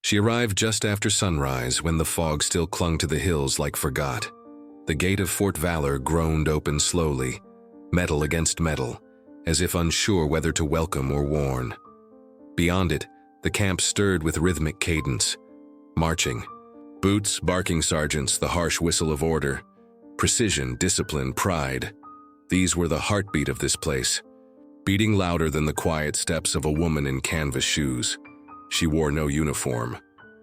She arrived just after sunrise when the fog still clung to the hills like forgot. The gate of Fort Valor groaned open slowly, metal against metal, as if unsure whether to welcome or warn. Beyond it, the camp stirred with rhythmic cadence. Marching. Boots, barking sergeants, the harsh whistle of order. Precision, discipline, pride. These were the heartbeat of this place, beating louder than the quiet steps of a woman in canvas shoes. She wore no uniform.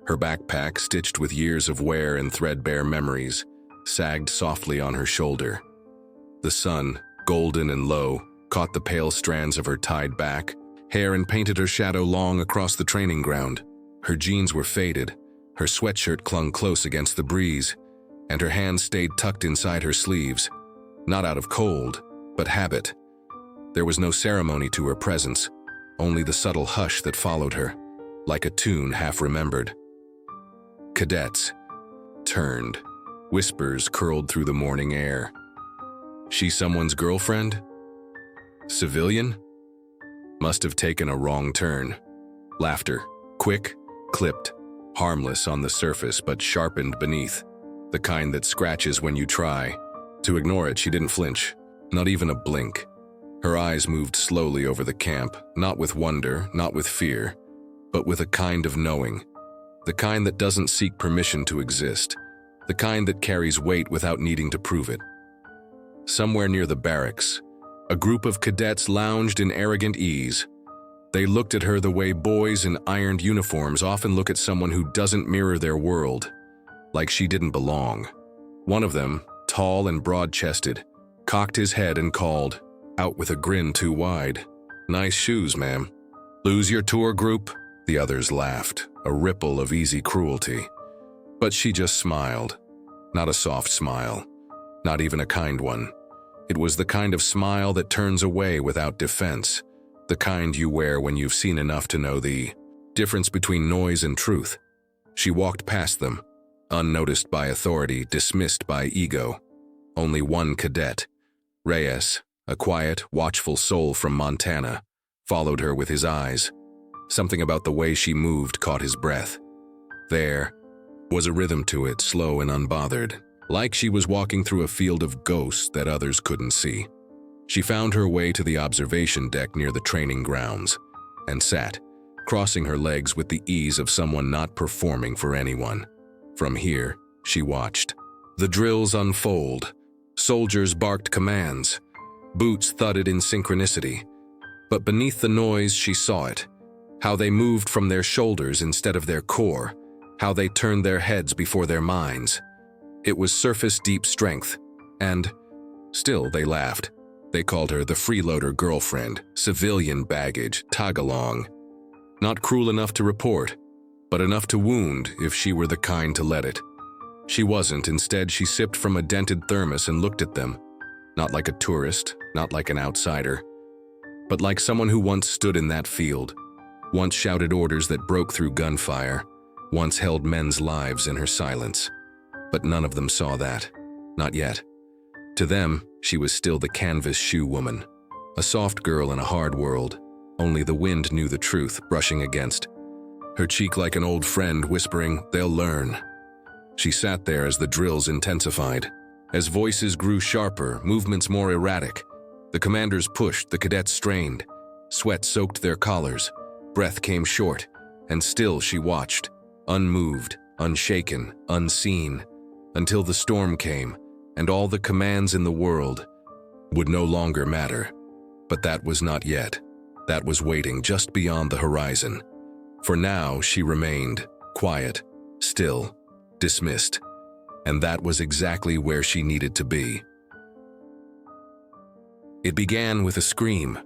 Her backpack, stitched with years of wear and threadbare memories, sagged softly on her shoulder. The sun, golden and low, caught the pale strands of her tied back hair and painted her shadow long across the training ground. Her jeans were faded, her sweatshirt clung close against the breeze, and her hands stayed tucked inside her sleeves, not out of cold, but habit. There was no ceremony to her presence, only the subtle hush that followed her, like a tune half-remembered. Cadets turned. Whispers curled through the morning air. She someone's girlfriend? Civilian? Must have taken a wrong turn. Laughter, quick, clipped, harmless on the surface but sharpened beneath, the kind that scratches when you try. To ignore it, she didn't flinch, not even a blink. Her eyes moved slowly over the camp, not with wonder, not with fear, but with a kind of knowing. The kind that doesn't seek permission to exist. The kind that carries weight without needing to prove it. Somewhere near the barracks, a group of cadets lounged in arrogant ease. They looked at her the way boys in ironed uniforms often look at someone who doesn't mirror their world, like she didn't belong. One of them, tall and broad-chested, cocked his head and called, out with a grin too wide, "Nice shoes, ma'am." "Lose your tour, group?" The others laughed, a ripple of easy cruelty. But she just smiled. Not a soft smile, not even a kind one. It was the kind of smile that turns away without defense, the kind you wear when you've seen enough to know the difference between noise and truth. She walked past them, unnoticed by authority, dismissed by ego. Only one cadet, Reyes, a quiet, watchful soul from Montana, followed her with his eyes. Something about the way she moved caught his breath. There was a rhythm to it, slow and unbothered, like she was walking through a field of ghosts that others couldn't see. She found her way to the observation deck near the training grounds and sat, crossing her legs with the ease of someone not performing for anyone. From here, she watched. The drills unfold. Soldiers barked commands. Boots thudded in synchronicity. But beneath the noise, she saw it. How they moved from their shoulders instead of their core. How they turned their heads before their minds. It was surface-deep strength, and still they laughed. They called her the freeloader girlfriend, civilian baggage, tag-along. Not cruel enough to report, but enough to wound if she were the kind to let it. She wasn't. Instead, she sipped from a dented thermos and looked at them. Not like a tourist, not like an outsider, but like someone who once stood in that field, once shouted orders that broke through gunfire, once held men's lives in her silence. But none of them saw that. Not yet. To them, she was still the canvas shoe woman. A soft girl in a hard world. Only the wind knew the truth, brushing against. Her cheek like an old friend, whispering, "They'll learn." She sat there as the drills intensified. As voices grew sharper, movements more erratic. The commanders pushed, the cadets strained. Sweat soaked their collars. Breath came short. And still she watched. Unmoved, unshaken, unseen, until the storm came, and all the commands in the world would no longer matter. But that was not yet. That was waiting just beyond the horizon. For now, she remained, quiet, still, dismissed. And that was exactly where she needed to be. It began with a scream.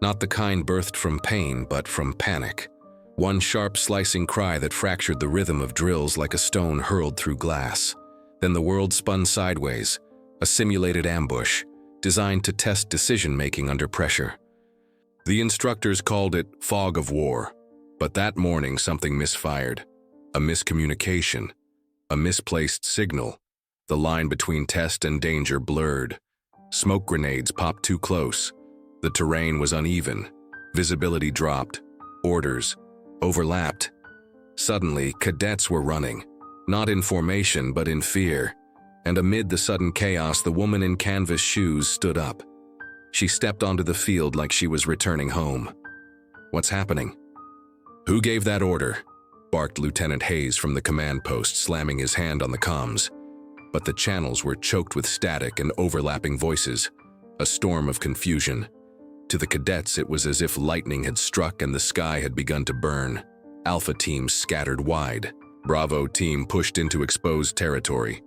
Not the kind birthed from pain, but from panic. One sharp, slicing cry that fractured the rhythm of drills like a stone hurled through glass. Then the world spun sideways, a simulated ambush, designed to test decision-making under pressure. The instructors called it fog of war, but that morning something misfired. A miscommunication, a misplaced signal. The line between test and danger blurred. Smoke grenades popped too close. The terrain was uneven. Visibility dropped. Orders overlapped. Suddenly, cadets were running, not in formation but in fear, and amid the sudden chaos, the woman in canvas shoes stood up. She stepped onto the field like she was returning home. "What's happening?" "Who gave that order?" barked Lieutenant Hayes from the command post, slamming his hand on the comms. But the channels were choked with static and overlapping voices, a storm of confusion. To the cadets, it was as if lightning had struck and the sky had begun to burn. Alpha team scattered wide. Bravo team pushed into exposed territory.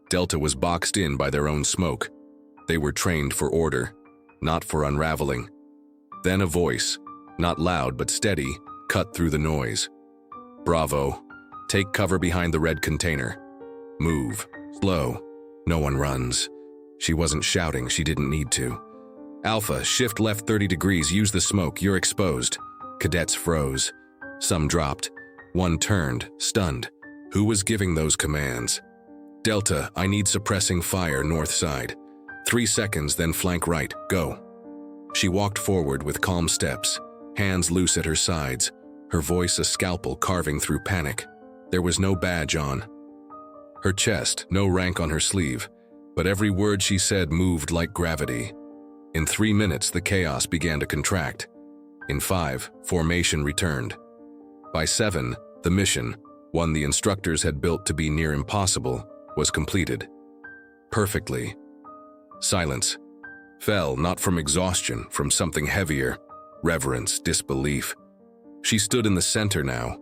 Delta was boxed in by their own smoke. They were trained for order, not for unraveling. Then a voice, not loud but steady, cut through the noise. "Bravo, take cover behind the red container. Move, slow, no one runs." She wasn't shouting, she didn't need to. "Alpha, shift left 30 degrees, use the smoke, you're exposed." Cadets froze. Some dropped. One turned, stunned. Who was giving those commands? "Delta, I need suppressing fire north side. 3 seconds, then flank right, go." She walked forward with calm steps, hands loose at her sides, her voice a scalpel carving through panic. There was no badge on her chest, no rank on her sleeve, but every word she said moved like gravity. In 3 minutes, the chaos began to contract. In 5, formation returned. By 7, the mission, one the instructors had built to be near impossible, was completed. Perfectly. Silence fell, not from exhaustion, from something heavier, reverence, disbelief. She stood in the center now,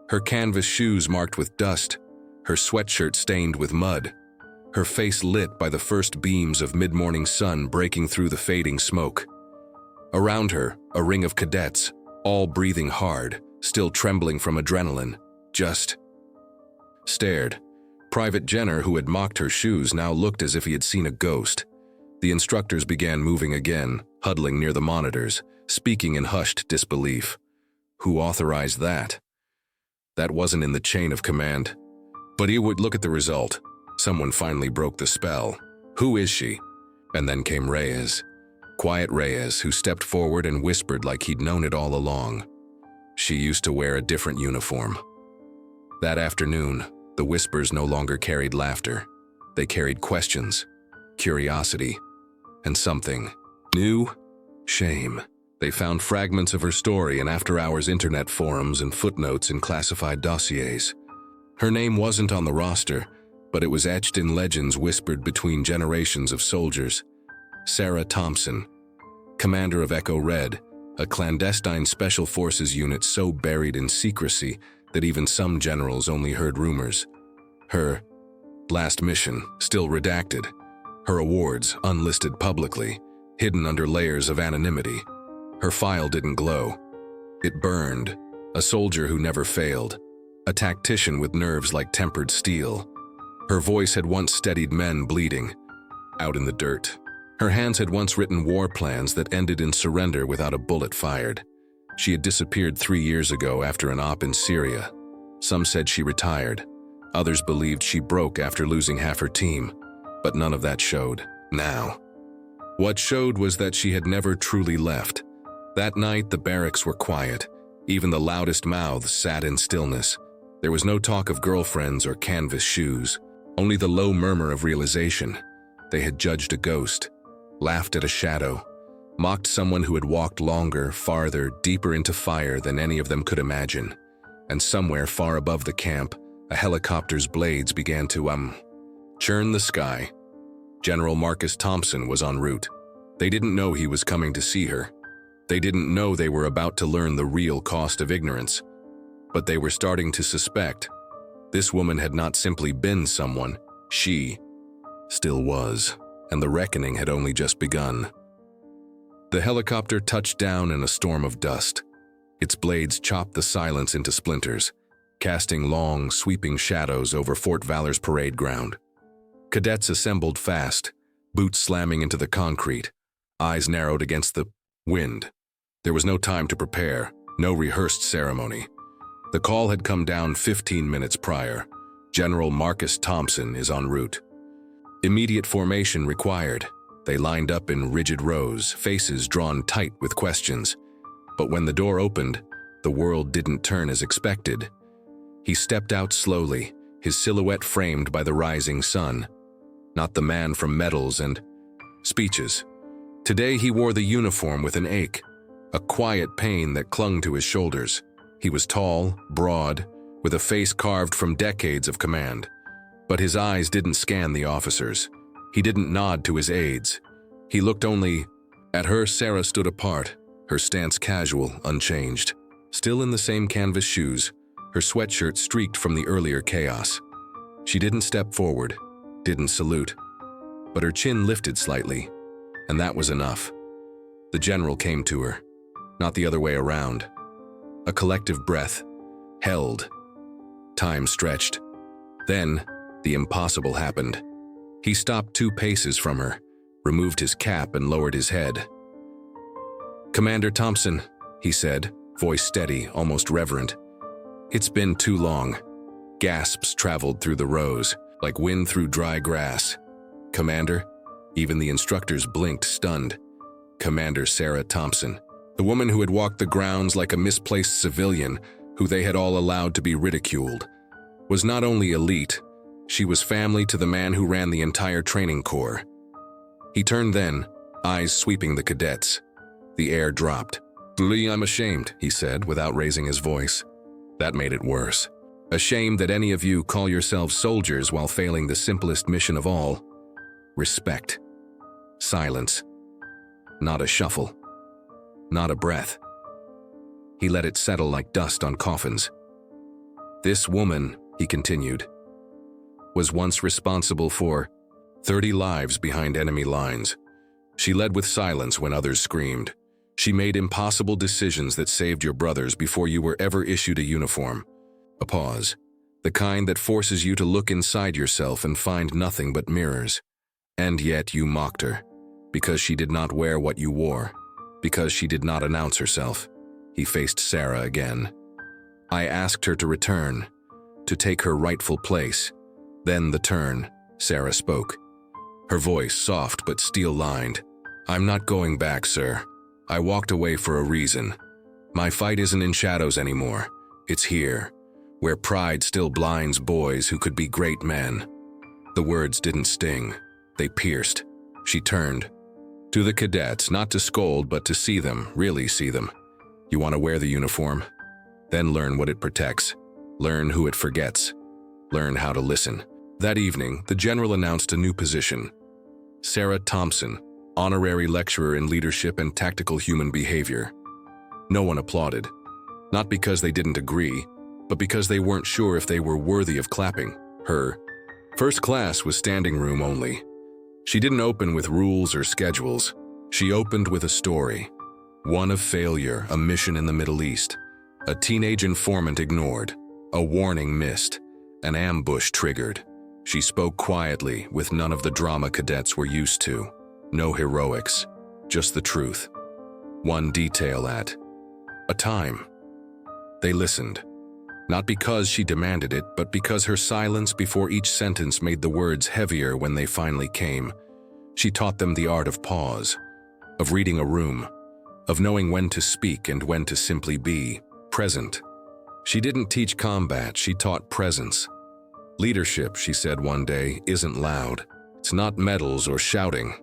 her canvas shoes marked with dust, her sweatshirt stained with mud, her face lit by the first beams of mid-morning sun breaking through the fading smoke. Around her, a ring of cadets, all breathing hard, still trembling from adrenaline, just stared. Private Jenner, who had mocked her shoes, now looked as if he had seen a ghost. The instructors began moving again, huddling near the monitors, speaking in hushed disbelief. Who authorized that? That wasn't in the chain of command. But he would look at the result. Someone finally broke the spell. Who is she? And then came Reyes. Quiet Reyes, who stepped forward and whispered like he'd known it all along. She used to wear a different uniform. That afternoon, the whispers no longer carried laughter. They carried questions, curiosity, and something new: shame. They found fragments of her story in after-hours internet forums and footnotes in classified dossiers. Her name wasn't on the roster, but it was etched in legends whispered between generations of soldiers. Sarah Thompson, commander of Echo Red, a clandestine special forces unit so buried in secrecy that even some generals only heard rumors. Her last mission, still redacted. Her awards, unlisted publicly, hidden under layers of anonymity. Her file didn't glow. It burned. A soldier who never failed. A tactician with nerves like tempered steel. Her voice had once steadied men bleeding, out in the dirt. Her hands had once written war plans that ended in surrender without a bullet fired. She had disappeared 3 years ago after an op in Syria. Some said she retired. Others believed she broke after losing half her team. But none of that showed. Now, what showed was that she had never truly left. That night, the barracks were quiet. Even the loudest mouths sat in stillness. There was no talk of girlfriends or canvas shoes, only the low murmur of realization. They had judged a ghost, laughed at a shadow, mocked someone who had walked longer, farther, deeper into fire than any of them could imagine. And somewhere far above the camp, a helicopter's blades began to, churn the sky. General Marcus Thompson was en route. They didn't know he was coming to see her. They didn't know they were about to learn the real cost of ignorance. But they were starting to suspect. This woman had not simply been someone, she still was, and the reckoning had only just begun. The helicopter touched down in a storm of dust. Its blades chopped the silence into splinters, casting long, sweeping shadows over Fort Valor's parade ground. Cadets assembled fast, boots slamming into the concrete, eyes narrowed against the wind. There was no time to prepare, no rehearsed ceremony. The call had come down 15 minutes prior. General Marcus Thompson is en route. Immediate formation required. They lined up in rigid rows, faces drawn tight with questions. But when the door opened, the world didn't turn as expected. He stepped out slowly, his silhouette framed by the rising sun. Not the man from medals and speeches. Today he wore the uniform with an ache, a quiet pain that clung to his shoulders. He was tall, broad, with a face carved from decades of command. But his eyes didn't scan the officers. He didn't nod to his aides. He looked only at her. Sarah stood apart, her stance casual, unchanged. Still in the same canvas shoes, her sweatshirt streaked from the earlier chaos. She didn't step forward, didn't salute. But her chin lifted slightly, and that was enough. The general came to her, not the other way around. A collective breath, held. Time stretched. Then, the impossible happened. He stopped 2 paces from her, removed his cap and lowered his head. "Commander Thompson," he said, voice steady, almost reverent. "It's been too long." Gasps traveled through the rows, like wind through dry grass. "Commander?" Even the instructors blinked, stunned. Commander Sarah Thompson, the woman who had walked the grounds like a misplaced civilian, who they had all allowed to be ridiculed, was not only elite, she was family to the man who ran the entire training corps. He turned then, eyes sweeping the cadets. The air dropped. "I'm ashamed," he said, without raising his voice. That made it worse. "Ashamed that any of you call yourselves soldiers while failing the simplest mission of all. Respect." Silence. Not a shuffle. Not a breath. He let it settle like dust on coffins. "This woman," he continued, "was once responsible for 30 lives behind enemy lines. She led with silence when others screamed. She made impossible decisions that saved your brothers before you were ever issued a uniform. A pause, the kind that forces you to look inside yourself and find nothing but mirrors. And yet you mocked her, because she did not wear what you wore, because she did not announce herself." He faced Sarah again. "I asked her to return, to take her rightful place. Then the turn," Sarah spoke. Her voice soft but steel-lined. "I'm not going back, sir. I walked away for a reason. My fight isn't in shadows anymore. It's here, where pride still blinds boys who could be great men." The words didn't sting. They pierced. She turned. To the cadets, not to scold, but to see them, really see them. "You want to wear the uniform? Then learn what it protects. Learn who it forgets. Learn how to listen." That evening, the general announced a new position. Sarah Thompson, honorary lecturer in leadership and tactical human behavior. No one applauded. Not because they didn't agree, but because they weren't sure if they were worthy of clapping. Her first class was standing room only. She didn't open with rules or schedules. She opened with a story. One of failure, a mission in the Middle East. A teenage informant ignored. A warning missed. An ambush triggered. She spoke quietly, with none of the drama cadets were used to. No heroics, just the truth. One detail at a time. They listened. Not because she demanded it, but because her silence before each sentence made the words heavier when they finally came. She taught them the art of pause, of reading a room, of knowing when to speak and when to simply be present. She didn't teach combat, she taught presence. "Leadership," she said one day, "isn't loud. It's not medals or shouting.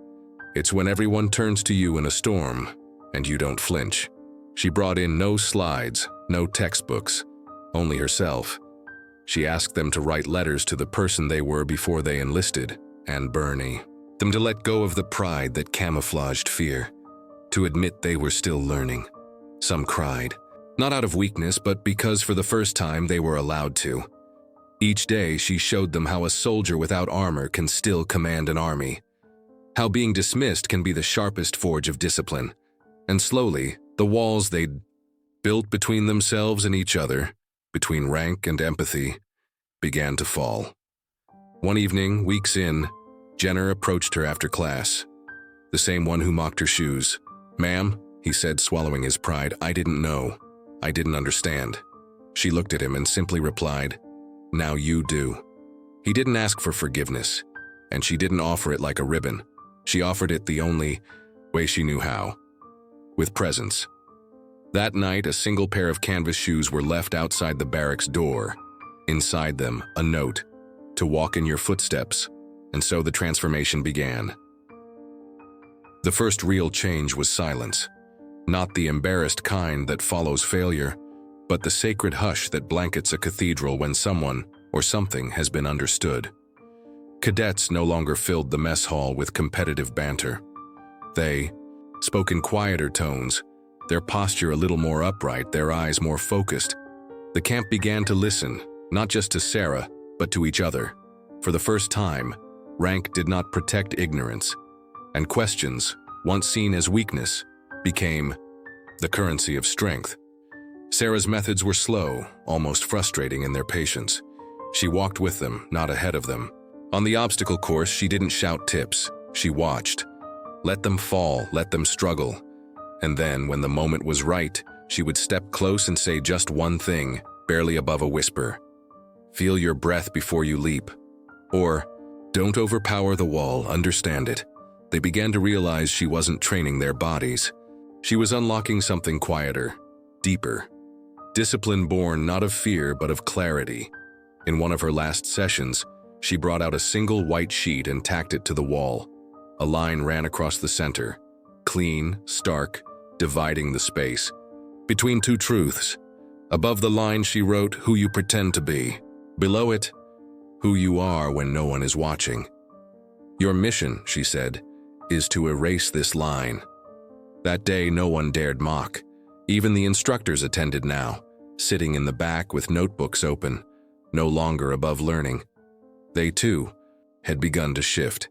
It's when everyone turns to you in a storm, and you don't flinch." She brought in no slides, no textbooks, only herself. She asked them to write letters to the person they were before they enlisted, and Bernie. Them to let go of the pride that camouflaged fear, to admit they were still learning. Some cried, not out of weakness, but because for the first time they were allowed to. Each day she showed them how a soldier without armor can still command an army, how being dismissed can be the sharpest forge of discipline. And slowly, the walls they'd built between themselves and each other, between rank and empathy, began to fall. One evening, weeks in, Jenner approached her after class, the same one who mocked her shoes. "Ma'am," he said, swallowing his pride, "I didn't know. I didn't understand." She looked at him and simply replied, "Now you do." He didn't ask for forgiveness, and she didn't offer it like a ribbon. She offered it the only way she knew how, with presence. That night, a single pair of canvas shoes were left outside the barracks door. Inside them, a note, to walk in your footsteps, and so the transformation began. The first real change was silence, not the embarrassed kind that follows failure, but the sacred hush that blankets a cathedral when someone or something has been understood. Cadets no longer filled the mess hall with competitive banter. They spoke in quieter tones, their posture a little more upright, their eyes more focused. The camp began to listen, not just to Sarah, but to each other. For the first time, rank did not protect ignorance, and questions, once seen as weakness, became the currency of strength. Sarah's methods were slow, almost frustrating in their patience. She walked with them, not ahead of them. On the obstacle course, she didn't shout tips. She watched. Let them fall, let them struggle. And then, when the moment was right, she would step close and say just one thing, barely above a whisper. Feel your breath before you leap. Or, don't overpower the wall, understand it. They began to realize she wasn't training their bodies. She was unlocking something quieter, deeper. Discipline born not of fear, but of clarity. In one of her last sessions, she brought out a single white sheet and tacked it to the wall. A line ran across the center, clean, stark, dividing the space. Between two truths. Above the line she wrote, who you pretend to be. Below it, who you are when no one is watching. Your mission, she said, is to erase this line. That day no one dared mock. Even the instructors attended now, sitting in the back with notebooks open, no longer above learning. They, too, had begun to shift.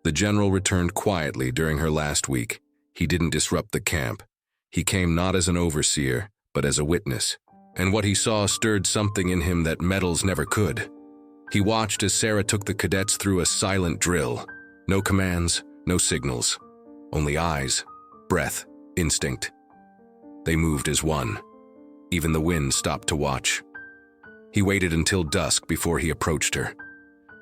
The general returned quietly during her last week. He didn't disrupt the camp. He came not as an overseer, but as a witness. And what he saw stirred something in him that medals never could. He watched as Sarah took the cadets through a silent drill. No commands, no signals. Only eyes, breath, instinct. They moved as one. Even the wind stopped to watch. He waited until dusk before he approached her.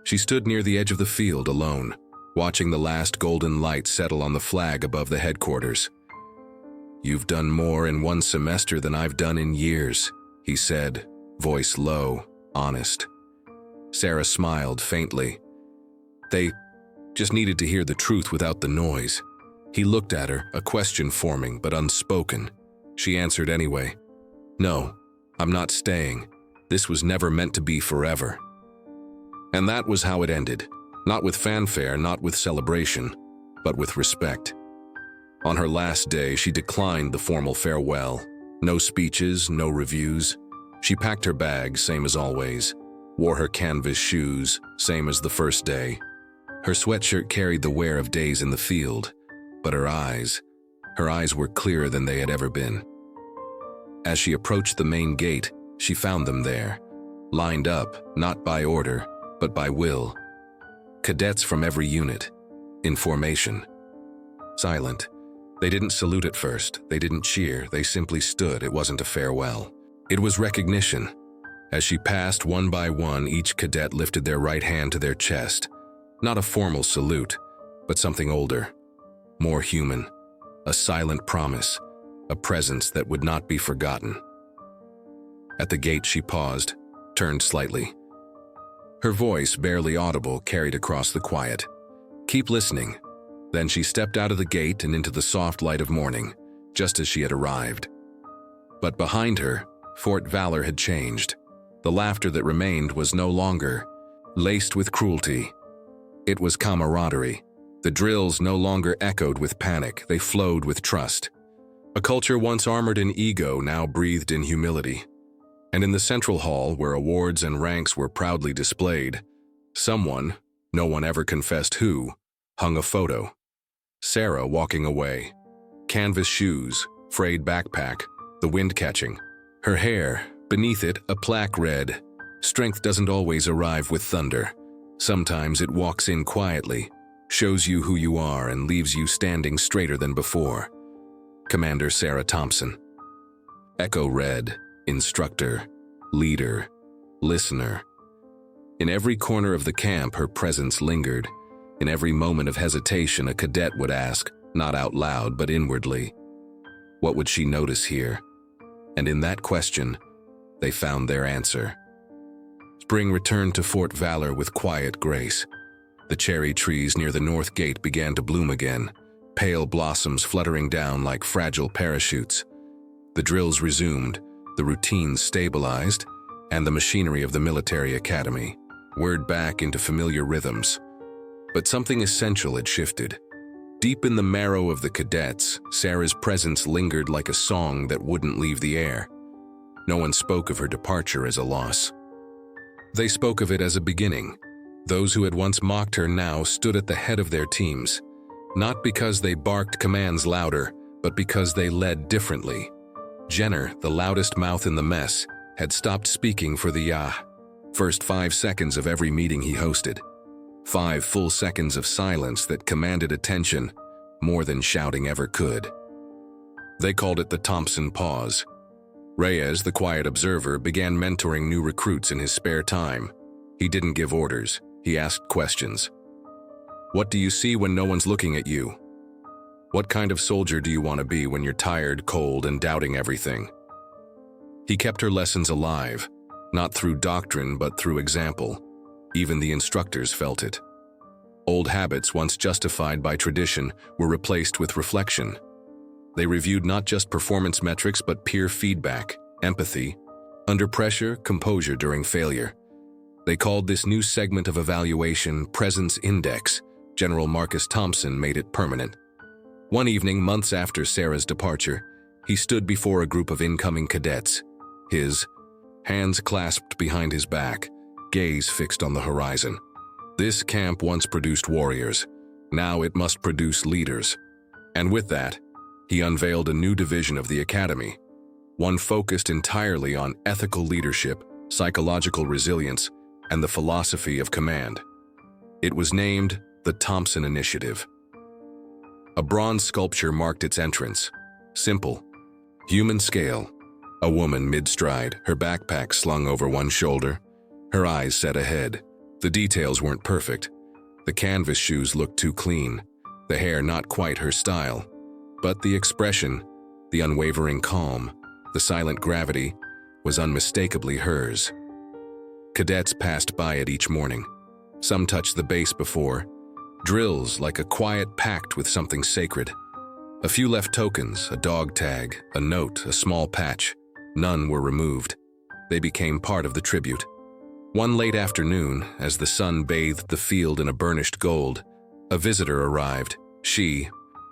She stood near the edge of the field alone, watching the last golden light settle on the flag above the headquarters. You've done more in one semester than I've done in years, he said, voice low, honest. Sarah smiled faintly. They just needed to hear the truth without the noise. He looked at her, a question forming but unspoken. She answered anyway. No, I'm not staying. This was never meant to be forever. And that was how it ended. Not with fanfare, not with celebration, but with respect. On her last day, she declined the formal farewell. No speeches, no reviews. She packed her bag, same as always. Wore her canvas shoes, same as the first day. Her sweatshirt carried the wear of days in the field, but her eyes were clearer than they had ever been. As she approached the main gate, she found them there, lined up, not by order, but by will. Cadets from every unit, in formation. Silent. They didn't salute at first, they didn't cheer, they simply stood. It wasn't a farewell. It was recognition. As she passed one by one, each cadet lifted their right hand to their chest. Not a formal salute, but something older, more human. A silent promise, a presence that would not be forgotten. At the gate she paused, turned slightly. Her voice, barely audible, carried across the quiet. Keep listening. Then she stepped out of the gate and into the soft light of morning, just as she had arrived. But behind her, Fort Valor had changed. The laughter that remained was no longer laced with cruelty. It was camaraderie. The drills no longer echoed with panic, they flowed with trust. A culture once armored in ego now breathed in humility. And in the central hall, where awards and ranks were proudly displayed, someone, no one ever confessed who, hung a photo. Sarah walking away. Canvas shoes, frayed backpack, the wind catching. Her hair, beneath it, a plaque read, "Strength doesn't always arrive with thunder. Sometimes it walks in quietly, shows you who you are and leaves you standing straighter than before. Commander Sarah Thompson." Echo read, instructor, leader, listener. In every corner of the camp, her presence lingered. In every moment of hesitation, a cadet would ask, not out loud but inwardly, what would she notice here? And in that question, they found their answer. Spring returned to Fort Valor with quiet grace. The cherry trees near the north gate began to bloom again, pale blossoms fluttering down like fragile parachutes. The drills resumed, the routines stabilized, and the machinery of the military academy whirred back into familiar rhythms. But something essential had shifted. Deep in the marrow of the cadets, Sarah's presence lingered like a song that wouldn't leave the air. No one spoke of her departure as a loss. They spoke of it as a beginning. Those who had once mocked her now stood at the head of their teams, not because they barked commands louder, but because they led differently. Jenner, the loudest mouth in the mess, had stopped speaking for the first 5 seconds of every meeting he hosted. 5 full seconds of silence that commanded attention more than shouting ever could. They called it the Thompson pause. Reyes, the quiet observer, began mentoring new recruits in his spare time. He didn't give orders, he asked questions. What do you see when no one's looking at you? What kind of soldier do you want to be when you're tired, cold, and doubting everything? He kept her lessons alive, not through doctrine but through example. Even the instructors felt it. Old habits, once justified by tradition, were replaced with reflection. They reviewed not just performance metrics but peer feedback, empathy, under pressure, composure during failure. They called this new segment of evaluation Presence Index. General Marcus Thompson made it permanent. One evening, months after Sarah's departure, he stood before a group of incoming cadets, his hands clasped behind his back, gaze fixed on the horizon. This camp once produced warriors. Now it must produce leaders. And with that, he unveiled a new division of the academy, one focused entirely on ethical leadership, psychological resilience, and the philosophy of command. It was named the Thompson Initiative. A bronze sculpture marked its entrance. Simple, human scale. A woman mid-stride, her backpack slung over one shoulder, her eyes set ahead. The details weren't perfect. The canvas shoes looked too clean, the hair not quite her style. But the expression, the unwavering calm, the silent gravity, was unmistakably hers. Cadets passed by it each morning. Some touched the base before. Drills like a quiet pact with something sacred. A few left tokens, a dog tag, a note, a small patch. None were removed. They became part of the tribute. One late afternoon, as the sun bathed the field in a burnished gold, a visitor arrived. She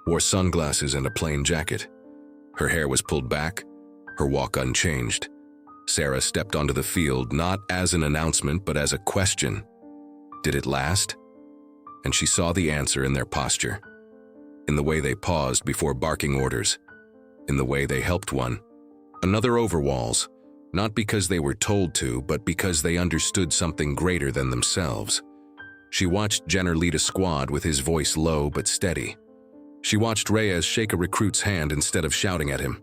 wore sunglasses and a plain jacket. Her hair was pulled back, her walk unchanged. Sarah stepped onto the field not as an announcement but as a question. Did it last? And she saw the answer in their posture, in the way they paused before barking orders, in the way they helped one another over walls, not because they were told to, but because they understood something greater than themselves. She watched Jenner lead a squad with his voice low but steady. She watched Reyes shake a recruit's hand instead of shouting at him.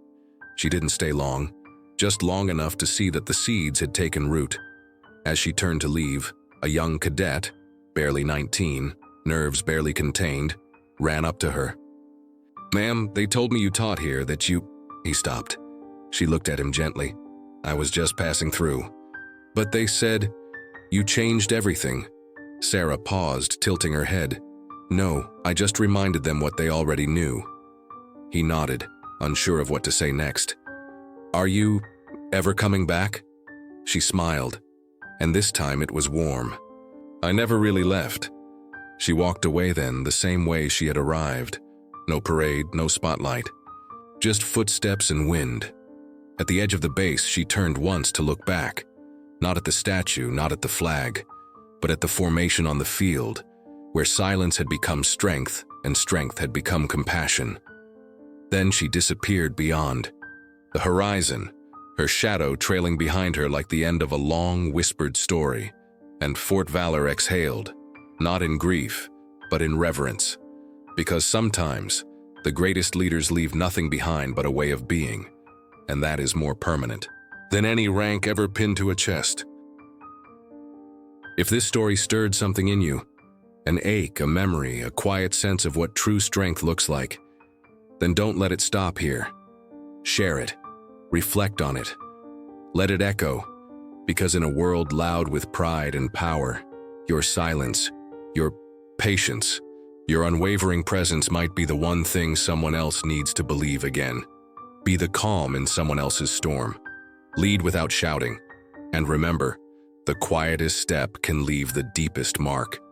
She didn't stay long, just long enough to see that the seeds had taken root. As she turned to leave, a young cadet, barely 19, nerves barely contained, ran up to her. "Ma'am, they told me you taught here, that you—" He stopped. She looked at him gently. "I was just passing through. But they said, you changed everything." Sarah paused, tilting her head. "No, I just reminded them what they already knew." He nodded, unsure of what to say next. "Are you ever coming back?" She smiled, and this time it was warm. "I never really left." She walked away then, the same way she had arrived. No parade, no spotlight. Just footsteps and wind. At the edge of the base, she turned once to look back. Not at the statue, not at the flag, but at the formation on the field, where silence had become strength and strength had become compassion. Then she disappeared beyond the horizon, her shadow trailing behind her like the end of a long, whispered story, and Fort Valor exhaled, not in grief, but in reverence, because sometimes the greatest leaders leave nothing behind but a way of being, and that is more permanent than any rank ever pinned to a chest. If this story stirred something in you, an ache, a memory, a quiet sense of what true strength looks like, then don't let it stop here. Share it. Reflect on it. Let it echo. Because in a world loud with pride and power, your silence, your patience, your unwavering presence might be the one thing someone else needs to believe again. Be the calm in someone else's storm. Lead without shouting. And remember, the quietest step can leave the deepest mark.